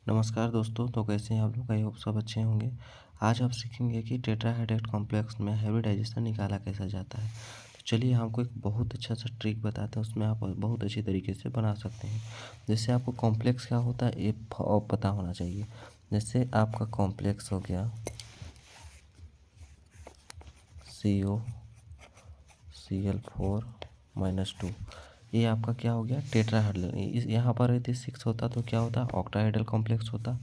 नमस्कार दोस्तों। तो कैसे हैं आप लोग? आई होप सब अच्छे होंगे। आज आप सीखेंगे कि टेट्राहेड्रल कॉम्प्लेक्स में हाइब्रिडाइजेशन निकाला कैसा जाता है। तो चलिए आपको एक बहुत अच्छा सा ट्रिक बताते हैं, उसमें आप बहुत अच्छी तरीके से बना सकते हैं। जैसे आपको कॉम्प्लेक्स क्या होता है ये पता होना चाहिए। जैसे आपका कॉम्प्लेक्स हो गया COCl4-2, ये आपका क्या हो गया टेट्राहेड्रल। यहाँ पर यदि 6 होता तो क्या होता ऑक्टाहेड्रल कॉम्प्लेक्स होता।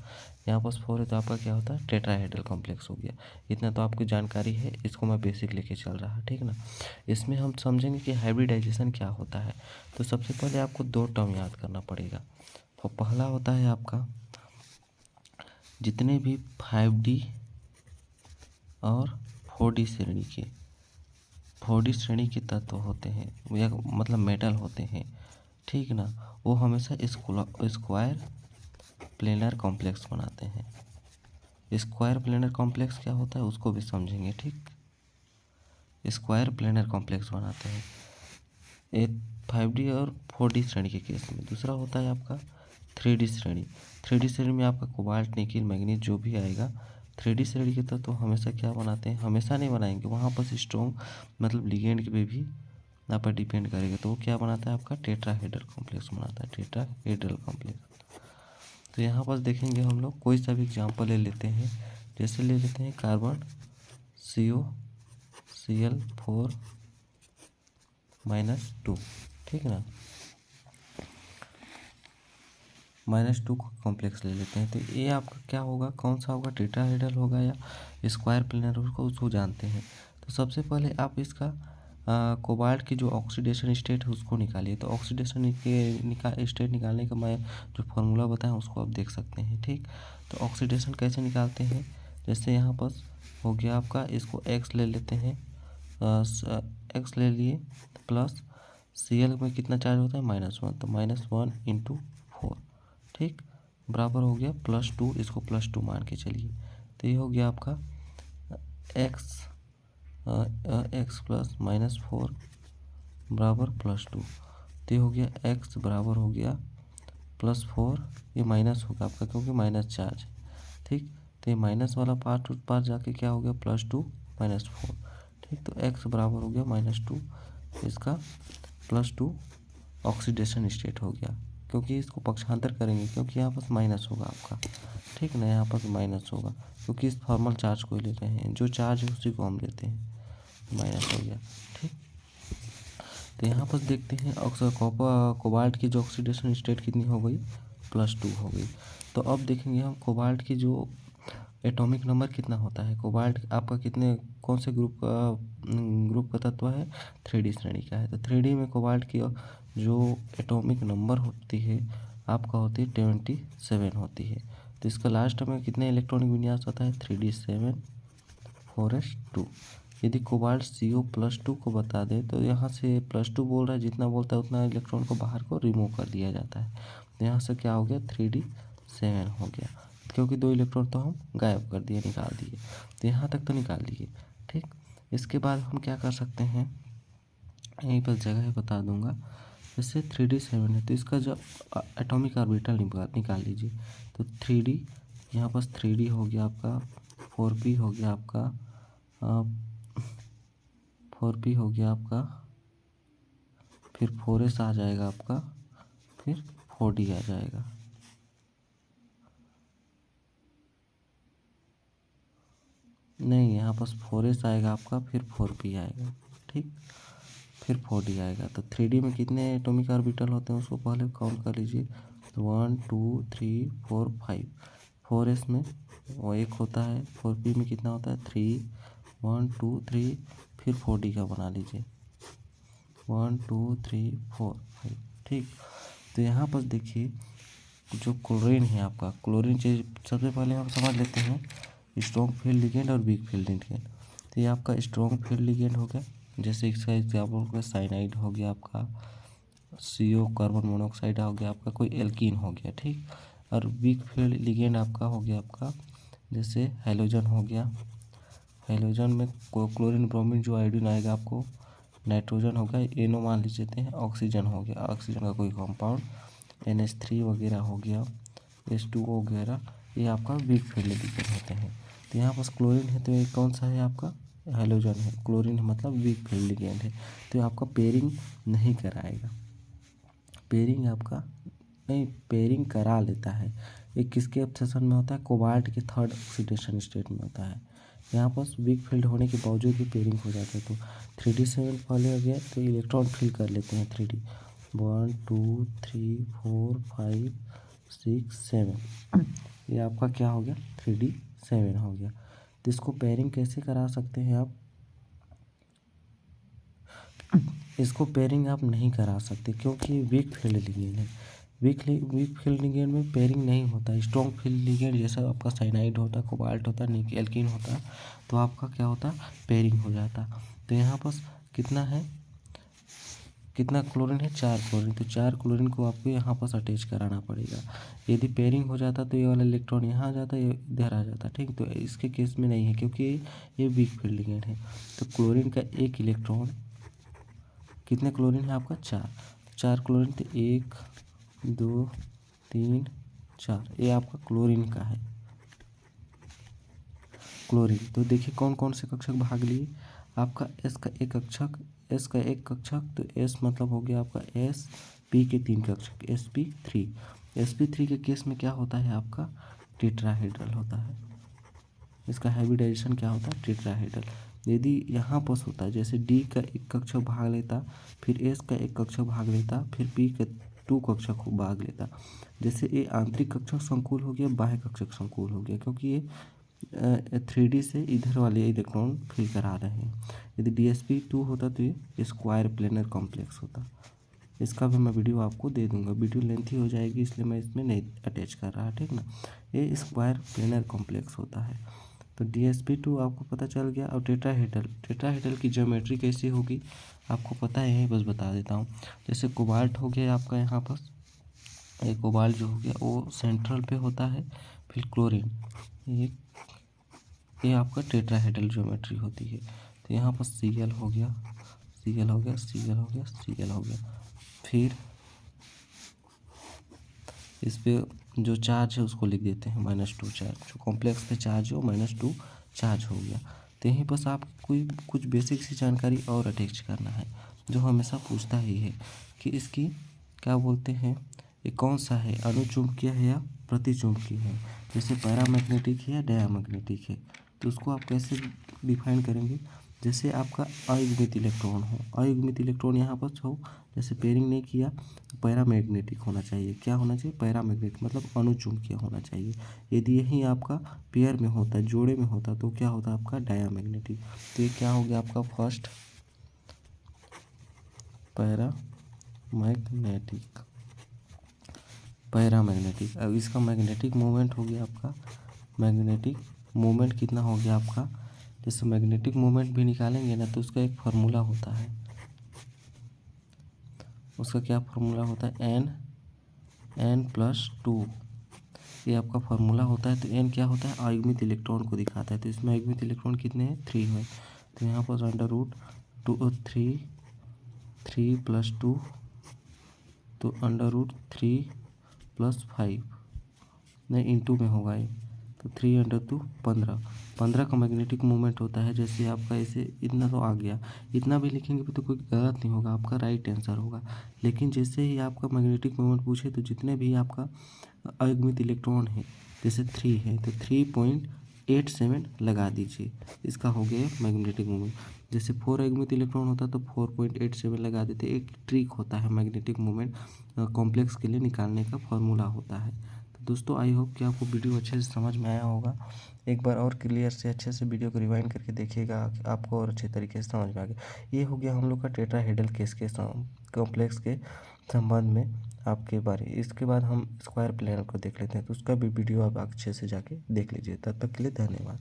यहाँ पर 4 है तो आपका क्या होता है टेट्राहेड्रल कॉम्प्लेक्स हो गया। इतना तो आपकी जानकारी है, इसको मैं बेसिक लेके चल रहा, ठीक ना। इसमें हम समझेंगे कि हाइब्रिडाइजेशन क्या होता है। तो सबसे पहले आपको 2 टर्म याद करना पड़ेगा। तो पहला होता है आपका जितने भी 5D और 4D श्रेणी के 4D श्रेणी के तत्व होते हैं या मतलब मेटल होते हैं, ठीक ना, वो हमेशा स्क्वायर प्लेनर कॉम्प्लेक्स बनाते हैं। स्क्वायर प्लेनर कॉम्प्लेक्स क्या होता है उसको भी समझेंगे, ठीक। स्क्वायर प्लेनर कॉम्प्लेक्स बनाते हैं ये 5D और 4D श्रेणी के केस में। दूसरा होता है आपका 3D श्रेणी। 3D श्रेणी में आपका कोबाल्ट, निकिल, मैग्नीज जो भी आएगा 3D श्रेणी के तत्व तो हमेशा क्या बनाते हैं, हमेशा नहीं बनाएंगे, वहाँ पर स्ट्रॉन्ग मतलब लिगेंड पे भी यहाँ पर डिपेंड करेगा। तो वो क्या बनाता है आपका टेट्राहेड्रल कॉम्प्लेक्स बनाता है, टेट्राहेड्रल कॉम्प्लेक्स। तो यहाँ पर देखेंगे हम लोग कोई सा भी एग्जाम्पल ले लेते हैं। जैसे ले लेते हैं कार्बन COCl4-2, ठीक है ना। -2 का कॉम्प्लेक्स ले लेते हैं। तो ये आपका क्या होगा, कौन सा होगा, टेट्राहेड्रल होगा या स्क्वायर प्लेनर होगा, उसको जानते हैं। तो सबसे पहले आप इसका कोबाल्ट की जो ऑक्सीडेशन स्टेट है उसको निकालिए। तो ऑक्सीडेशन के स्टेट निकालने का मैं जो फार्मूला बताया उसको आप देख सकते हैं, ठीक। तो ऑक्सीडेशन कैसे निकालते हैं, जैसे यहाँ पर हो गया आपका, इसको x ले लेते हैं, x ले लिए प्लस Cl में कितना चार्ज होता है -1, तो -1 × 4, ठीक, बराबर हो गया +2, इसको +2 मान के चलिए। तो ये हो गया आपका x प्लस -4 बराबर +2। तो ये हो गया x बराबर हो गया +4, ये माइनस होगा आपका क्योंकि माइनस चार्ज है, ठीक। तो ये माइनस वाला पार्ट जाके क्या हो गया +2 -4, ठीक। तो x बराबर हो गया -2, इसका +2 ऑक्सीडेशन स्टेट हो गया, क्योंकि इसको पक्षांतर करेंगे क्योंकि यहाँ पर माइनस होगा आपका, ठीक ना, यहाँ पर माइनस होगा क्योंकि इस फॉर्मल चार्ज को ले रहे हैं, जो चार्ज है उसी को हम लेते हैं, माइनस हो गया, ठीक। तो यहाँ पर देखते हैं अक्सर कोबाल्ट की जो ऑक्सीडेशन स्टेट कितनी हो गई +2 हो गई। तो अब देखेंगे हम कोबाल्ट की जो एटॉमिक नंबर कितना होता है। कोबाल्ट आपका कितने कौन से ग्रुप का तत्व है, 3D श्रेणी का है। तो 3D में कोबाल्ट की जो एटॉमिक नंबर होती है आपका होती है 27 होती है। तो इसका लास्ट में कितने इलेक्ट्रॉनिक विन्यास होता है 3D7 4s2। यदि कोबाल्ट CO+2 को बता दे तो यहाँ से +2 बोल रहा है, जितना बोलता है उतना इलेक्ट्रॉन को बाहर को रिमूव कर दिया जाता है। तो यहाँ से क्या हो गया 3D7 हो गया, क्योंकि 2 इलेक्ट्रॉन तो हम गायब कर दिए, निकाल दिए। तो यहाँ तक तो निकाल दिए, ठीक। इसके बाद हम क्या कर सकते हैं, यहीं पर जगह बता दूंगा। जैसे 3D7 है तो इसका जो एटॉमिक ऑर्बिटल निकाल लीजिए। तो 3D यहाँ पर 3D हो गया आपका, 4p हो गया आपका, 4p हो गया आपका, फिर 4s आ जाएगा आपका, फिर 4d आ जाएगा, नहीं यहाँ पर 4s आएगा आपका, फिर 4p आएगा, ठीक, फिर 4d आएगा। तो 3D में कितने एटॉमिक ऑर्बिटल होते हैं उसको पहले काउंट कर लीजिए। 1 2 3 4 5, 4s में वो एक होता है, 4p में कितना होता है 3, 1 2 3, फिर 4d का बना लीजिए 1 2 3 4 5, ठीक। तो यहाँ पर देखिए जो क्लोरीन है आपका, क्लोरीन चीज सबसे पहले हम समझ लेते हैं स्ट्रॉन्ग फील्ड लिगेंड और वीक फील्ड लिगेंड। तो ये आपका स्ट्रॉन्ग फील्ड लिगेंड हो गया, जैसे इसका एग्जाम्पल हो गया साइनाइड हो गया आपका, CO कार्बन मोनोऑक्साइड हो गया आपका, कोई एल्कीन हो गया, ठीक। और वीक फील्ड लिगेंड आपका हो गया आपका, जैसे हैलोजन हो गया, हैलोजन में क्लोरीन ब्रोमीन जो आयोडीन आएगा आपको, नाइट्रोजन हो गया, एनो मान लीजिए हैं, ऑक्सीजन हो गया, ऑक्सीजन का कोई कंपाउंड NH3 वगैरह हो गया, H2O वगैरह, ये आपका वीक फील्ड लिगेंड होते हैं। तो यहाँ पास क्लोरीन है तो ये कौन सा है आपका हेलोजन है, क्लोरीन मतलब वीक फील्ड लिगेंड है, तो आपका पेयरिंग नहीं कराएगा, पेयरिंग आपका नहीं, पेयरिंग करा लेता है। ये किसके ऑब्सेशन में होता है, कोबाल्ट के थर्ड ऑक्सीडेशन स्टेट में होता है। यहाँ पर वीक फील्ड होने के बावजूद भी पेयरिंग हो जाता है। तो 3D7 पहले हो गया तो इलेक्ट्रॉन फिल कर लेते हैं 3D, 1 2 3 4 5 6 7, ये आपका क्या हो गया 3D7 हो गया। तो इसको पेयरिंग कैसे करा सकते हैं आप, इसको पेयरिंग आप नहीं करा सकते क्योंकि वीक फील्ड लिगेंड है। वीक फील्ड लिगेंड में पेयरिंग नहीं होता। स्ट्रॉन्ग फील्ड लिगेंड जैसा आपका साइनाइड होता, कोबाल्ट होता, एल्कीन होता, तो आपका क्या होता पेयरिंग हो जाता। तो यहाँ पर कितना है, कितना क्लोरीन है, 4 क्लोरीन, तो 4 क्लोरीन को आपको यहाँ पर अटैच कराना पड़ेगा। यदि पेयरिंग हो जाता तो ये वाला इलेक्ट्रॉन यहाँ आ जाता, ये इधर आ जाता, ठीक। तो इसके केस में नहीं है क्योंकि ये वीक फील्ड लिगेंड है। तो क्लोरीन का एक इलेक्ट्रॉन, कितने क्लोरीन है आपका 4, 4 क्लोरीन, तो 1 2 3 4, ये आपका क्लोरीन का है क्लोरीन। तो देखिए कौन कौन से कक्षक भाग लिए, आपका एस का एक कक्षक, एस का एक कक्षक, तो एस मतलब हो गया आपका एस, पी के 3 कक्षक, sp3, sp3 के केस में क्या होता है आपका टेट्राहेड्रल होता है, इसका हाइब्रिडाइजेशन क्या होता है टेट्राहेड्रल। यदि यहाँ पर होता है जैसे डी का एक कक्षक भाग लेता, फिर एस का एक कक्षक भाग लेता, फिर पी का 2 कक्षक भाग लेता, जैसे ये आंतरिक कक्षक संकुल हो गया, बाह्य कक्षक संकुल हो गया, क्योंकि ये 3D से इधर वाले इलेक्ट्रॉन फिल करा रहे हैं। यदि DsP2 होता तो ये स्क्वायर प्लेनर कॉम्प्लेक्स होता। इसका भी मैं वीडियो आपको दे दूंगा, वीडियो लेंथी हो जाएगी इसलिए मैं इसमें नहीं अटैच कर रहा, ठीक ना। ये स्क्वायर प्लेनर कॉम्प्लेक्स होता है। तो DsP2 आपको पता चल गया। और टेट्राहेड्रल की ज्योमेट्री कैसी होगी आपको पता है, बस बता देता हूँ। जैसे कोबाल्ट हो गया आपका, यहाँ पर ये कोबाल्ट जो हो गया वो सेंट्रल पे होता है, फिर क्लोरीन, ये आपका टेट्राहेड्रल ज्योमेट्री होती है। तो यहाँ पर Cl हो गया, Cl हो गया, Cl हो गया, Cl हो गया, फिर इस पे जो चार्ज है उसको लिख देते हैं -2 चार्ज, जो कॉम्प्लेक्स पे चार्ज हो -2 चार्ज हो गया। तो यहीं बस आप कोई कुछ बेसिक सी जानकारी और अटैच करना है, जो हमेशा पूछता ही है कि इसकी क्या बोलते हैं, ये कौन सा है, अनुचुंबकीय है या प्रतिचुंबकीय है, जैसे पैरामैग्नेटिक है या डायामैग्नेटिक है। तो उसको आप कैसे डिफाइन करेंगे, जैसे आपका अयुग्मित इलेक्ट्रॉन हो, अयुग्मित इलेक्ट्रॉन यहाँ पर हो, जैसे पेयरिंग नहीं किया तो पैरामैग्नेटिक होना चाहिए, क्या होना चाहिए पैरामैग्नेटिक मतलब अनुचुंबकीय होना चाहिए। यदि यही आपका पेयर में होता है, जोड़े में होता तो क्या होता आपका डायामैग्नेटिक। तो ये क्या हो गया आपका फर्स्ट पैरामैग्नेटिक, पैरामैग्नेटिक। अब इसका मैग्नेटिक मोमेंट हो गया आपका, मैग्नेटिक मोमेंट कितना हो गया आपका, जैसे मैग्नेटिक मोमेंट भी निकालेंगे ना तो उसका एक फार्मूला होता है, उसका क्या फार्मूला होता है n+2, ये आपका फार्मूला होता है। तो n क्या होता है अयुग्मित इलेक्ट्रॉन को दिखाता है, तो इसमें अयुग्मित इलेक्ट्रॉन कितने हैं 3 है। तो यहाँ पर √3 तो √3+5 नहीं इंटू में होगा ये, तो 3 × 2 15 का मैग्नेटिक मोमेंट होता है। जैसे आपका ऐसे इतना तो आ गया, इतना भी लिखेंगे तो कोई गलत नहीं होगा, आपका राइट आंसर होगा। लेकिन जैसे ही आपका मैग्नेटिक मोमेंट पूछे तो जितने भी आपका अयुग्मित इलेक्ट्रॉन है, जैसे 3 है तो 3.87 लगा दीजिए, इसका हो गया मैग्नेटिक मोमेंट। जैसे 4 अयुग्मित इलेक्ट्रॉन होता तो 4.87 लगा देते। एक ट्रिक होता है मैग्नेटिक मोमेंट कॉम्प्लेक्स के लिए निकालने का फॉर्मूला होता है। तो दोस्तों आई होप कि आपको वीडियो अच्छे से समझ में आया होगा। एक बार और क्लियर से अच्छे से वीडियो को रिवाइंड करके देखिएगा, आपको और अच्छे तरीके से समझ में आ गया। ये हो गया हम लोग का टेट्राहेड्रल केस के कॉम्प्लेक्स के संबंध में आपके बारे। इसके बाद हम स्क्वायर प्लेनर को देख लेते हैं, तो उसका भी वीडियो आप अच्छे से जाके देख लीजिए। तब तक के लिए धन्यवाद।